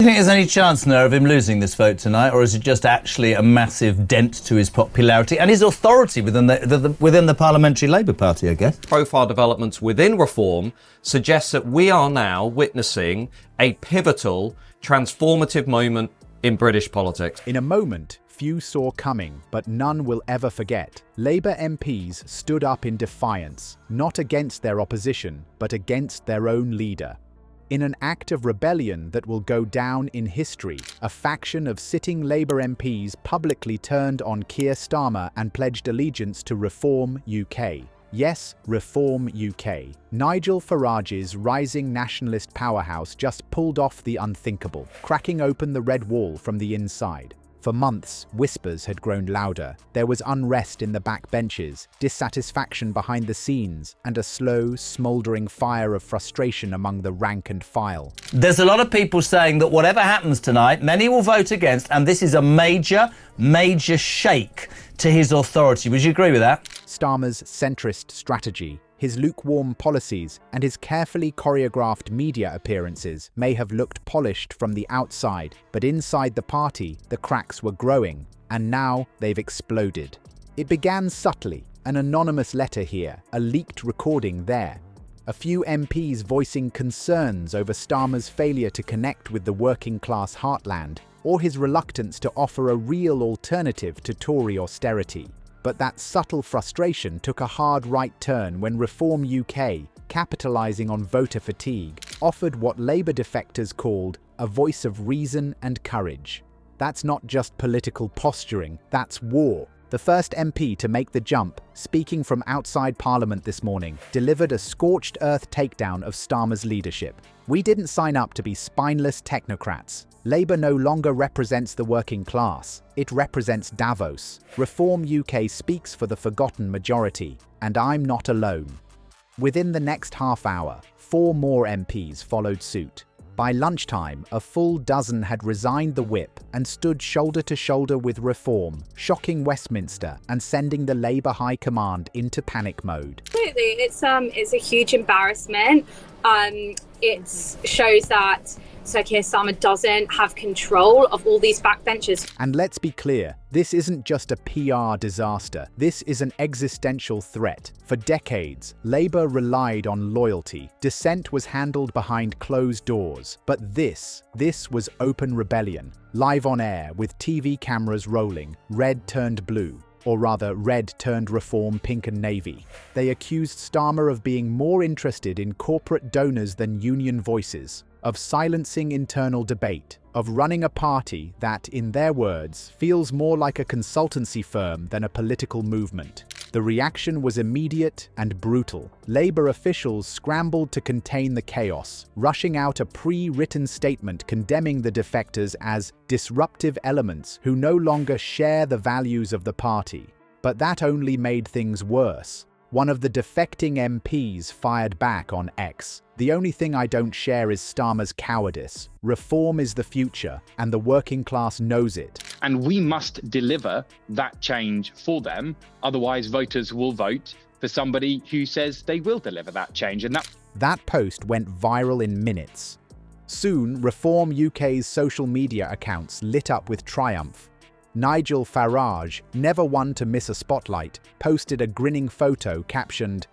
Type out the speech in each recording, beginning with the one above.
Do you think there's any chance now of him losing this vote tonight, or is it just actually a massive dent to his popularity and his authority within the Parliamentary Labour Party, I guess? Profile developments within reform suggests that we are now witnessing a pivotal, transformative moment in British politics. In a moment few saw coming, but none will ever forget, Labour MPs stood up in defiance, not against their opposition, but against their own leader. In an act of rebellion that will go down in history, a faction of sitting Labour MPs publicly turned on Keir Starmer and pledged allegiance to Reform UK. Yes, Reform UK. Nigel Farage's rising nationalist powerhouse just pulled off the unthinkable, cracking open the red wall from the inside. For months, whispers had grown louder. There was unrest in the backbenches, dissatisfaction behind the scenes, and a slow, smouldering fire of frustration among the rank and file. There's a lot of people saying that whatever happens tonight, many will vote against, and this is a major shake to his authority. Would you agree with that? Starmer's centrist strategy, his lukewarm policies, and his carefully choreographed media appearances may have looked polished from the outside, but inside the party, the cracks were growing, and now they've exploded. It began subtly, an anonymous letter here, a leaked recording there. A few MPs voicing concerns over Starmer's failure to connect with the working-class heartland, or his reluctance to offer a real alternative to Tory austerity. But that subtle frustration took a hard right turn when Reform UK, capitalising on voter fatigue, offered what Labour defectors called a voice of reason and courage. That's not just political posturing, that's war. The first MP to make the jump, speaking from outside Parliament this morning, delivered a scorched earth takedown of Starmer's leadership. We didn't sign up to be spineless technocrats. Labour no longer represents the working class, it represents Davos. Reform UK speaks for the forgotten majority, and I'm not alone. Within the next half hour, 4 more MPs followed suit. By lunchtime, a full dozen had resigned the whip and stood shoulder to shoulder with Reform, shocking Westminster and sending the Labour High Command into panic mode. Absolutely, it's a huge embarrassment. It shows that Sir Keir Starmer doesn't have control of all these backbenchers. And let's be clear, this isn't just a PR disaster. This is an existential threat. For decades, Labour relied on loyalty. Dissent was handled behind closed doors. But this was open rebellion. Live on air, with TV cameras rolling, red turned blue. Or rather, red turned Reform pink and navy. They accused Starmer of being more interested in corporate donors than union voices, of silencing internal debate, of running a party that, in their words, feels more like a consultancy firm than a political movement. The reaction was immediate and brutal. Labour officials scrambled to contain the chaos, rushing out a pre-written statement condemning the defectors as disruptive elements who no longer share the values of the party. But that only made things worse. One of the defecting MPs fired back on X. The only thing I don't share is Starmer's cowardice. Reform is the future, and the working class knows it. And we must deliver that change for them. Otherwise, voters will vote for somebody who says they will deliver that change. And that post went viral in minutes. Soon, Reform UK's social media accounts lit up with triumph. Nigel Farage, never one to miss a spotlight, posted a grinning photo captioned,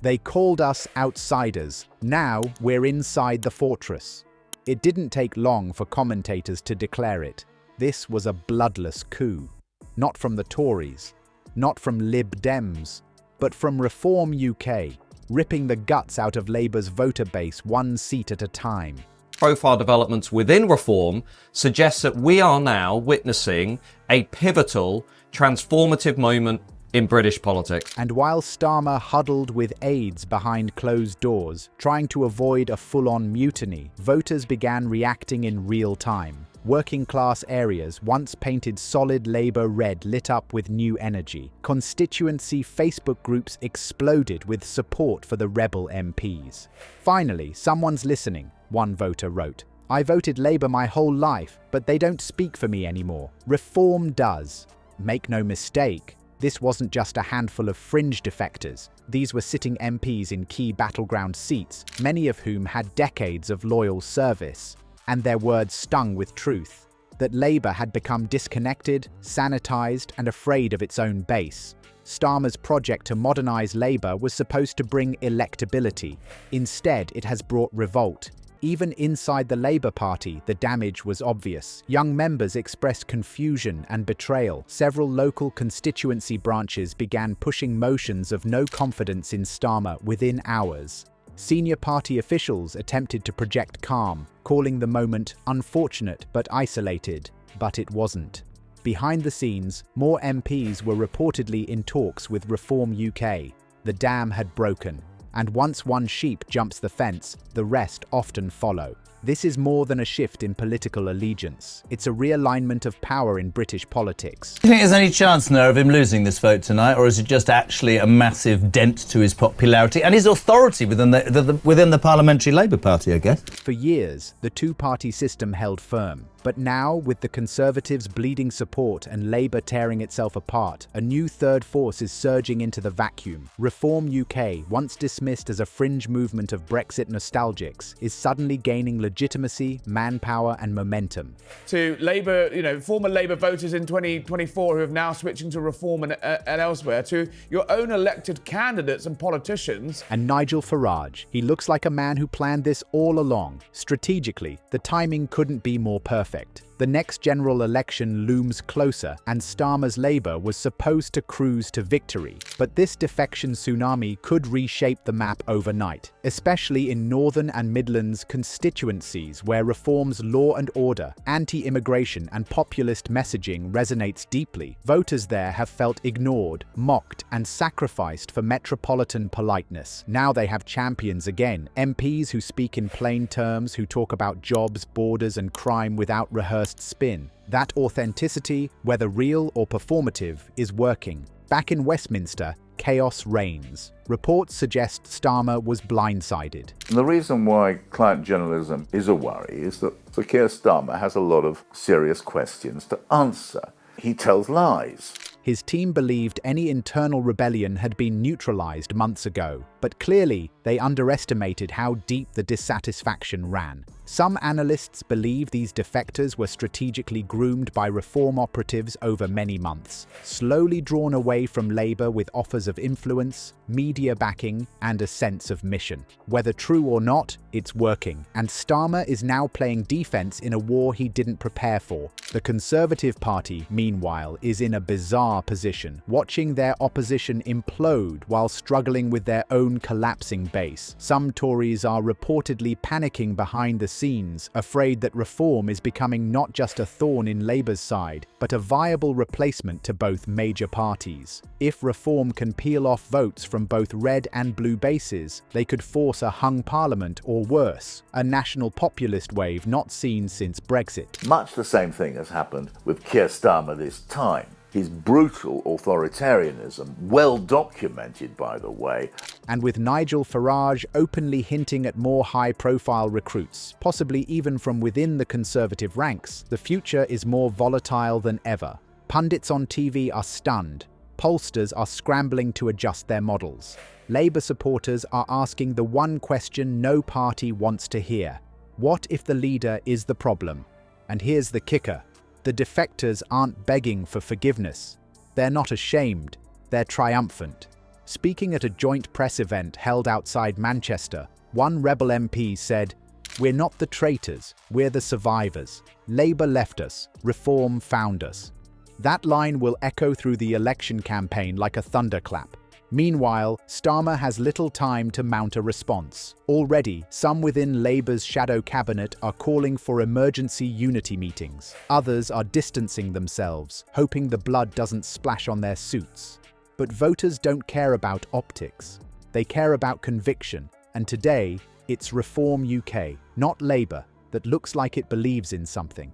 "They called us outsiders. Now we're inside the fortress." It didn't take long for commentators to declare it. This was a bloodless coup. Not from the Tories, not from Lib Dems, but from Reform UK, ripping the guts out of Labour's voter base one seat at a time. Profile developments within reform suggests that we are now witnessing a pivotal, transformative moment in British politics. And while Starmer huddled with aides behind closed doors, trying to avoid a full-on mutiny, voters began reacting in real time. Working-class areas, once painted solid Labour red, lit up with new energy. Constituency Facebook groups exploded with support for the rebel MPs. Finally, someone's listening, one voter wrote. "I voted Labour my whole life, but they don't speak for me anymore. Reform does." Make no mistake, this wasn't just a handful of fringe defectors. These were sitting MPs in key battleground seats, many of whom had decades of loyal service. and their words stung with truth. That Labour had become disconnected, sanitised, and afraid of its own base. Starmer's project to modernise Labour was supposed to bring electability. Instead, it has brought revolt. Even inside the Labour Party, the damage was obvious. Young members expressed confusion and betrayal. Several local constituency branches began pushing motions of no confidence in Starmer within hours. Senior party officials attempted to project calm, calling the moment unfortunate but isolated, but it wasn't. Behind the scenes, more MPs were reportedly in talks with Reform UK. The dam had broken, and once one sheep jumps the fence, the rest often follow. This is more than a shift in political allegiance. It's a realignment of power in British politics. Do you think there's any chance now of him losing this vote tonight, or is it just actually a massive dent to his popularity and his authority within the Parliamentary Labour Party, I guess? For years, the two-party system held firm. But now, with the Conservatives' bleeding support and Labour tearing itself apart, a new third force is surging into the vacuum. Reform UK, once dismissed as a fringe movement of Brexit nostalgics, is suddenly gaining legitimacy, manpower and momentum. To Labour, former Labour voters in 2024 who have now switching to Reform and elsewhere, to your own elected candidates and politicians. And Nigel Farage, he looks like a man who planned this all along. Strategically, the timing couldn't be more perfect. The next general election looms closer, and Starmer's Labour was supposed to cruise to victory. But this defection tsunami could reshape the map overnight, especially in Northern and Midlands constituencies where Reform's law and order, anti-immigration and populist messaging resonates deeply. Voters there have felt ignored, mocked and sacrificed for metropolitan politeness. Now they have champions again, MPs who speak in plain terms, who talk about jobs, borders and crime without rehearsed spin. That authenticity, whether real or performative, is working. Back in Westminster, chaos reigns. Reports suggest Starmer was blindsided. The reason why client journalism is a worry is that Sir Keir Starmer has a lot of serious questions to answer. He tells lies. His team believed any internal rebellion had been neutralised months ago, but clearly they underestimated how deep the dissatisfaction ran. Some analysts believe these defectors were strategically groomed by Reform operatives over many months, slowly drawn away from Labour with offers of influence, media backing, and a sense of mission. Whether true or not, it's working, and Starmer is now playing defence in a war he didn't prepare for. The Conservative Party, meanwhile, is in a bizarre position, watching their opposition implode while struggling with their own collapsing base. Some Tories are reportedly panicking behind the scenes, afraid that Reform is becoming not just a thorn in Labour's side, but a viable replacement to both major parties. If Reform can peel off votes from both red and blue bases, they could force a hung parliament or worse, a national populist wave not seen since Brexit. Much the same thing has happened with Keir Starmer this time. His brutal authoritarianism, well documented by the way. And with Nigel Farage openly hinting at more high-profile recruits, possibly even from within the Conservative ranks, the future is more volatile than ever. Pundits on TV are stunned. Pollsters are scrambling to adjust their models. Labour supporters are asking the one question no party wants to hear. What if the leader is the problem? And here's the kicker. The defectors aren't begging for forgiveness. They're not ashamed. They're triumphant. Speaking at a joint press event held outside Manchester, one Rebel MP said, "We're not the traitors, we're the survivors. Labour left us, Reform found us." That line will echo through the election campaign like a thunderclap. Meanwhile, Starmer has little time to mount a response. Already, some within Labour's shadow cabinet are calling for emergency unity meetings. Others are distancing themselves, hoping the blood doesn't splash on their suits. But voters don't care about optics. They care about conviction, and today, it's Reform UK, not Labour, that looks like it believes in something.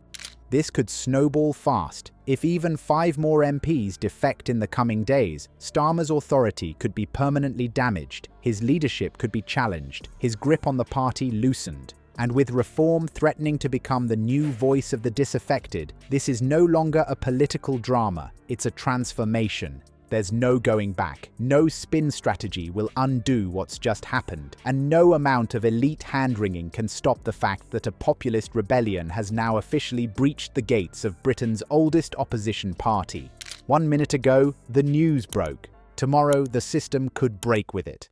This could snowball fast. If even 5 more MPs defect in the coming days, Starmer's authority could be permanently damaged, his leadership could be challenged, his grip on the party loosened. And with Reform threatening to become the new voice of the disaffected, this is no longer a political drama, it's a transformation. There's no going back. No spin strategy will undo what's just happened, and no amount of elite hand-wringing can stop the fact that a populist rebellion has now officially breached the gates of Britain's oldest opposition party. 1 minute ago, the news broke. Tomorrow, the system could break with it.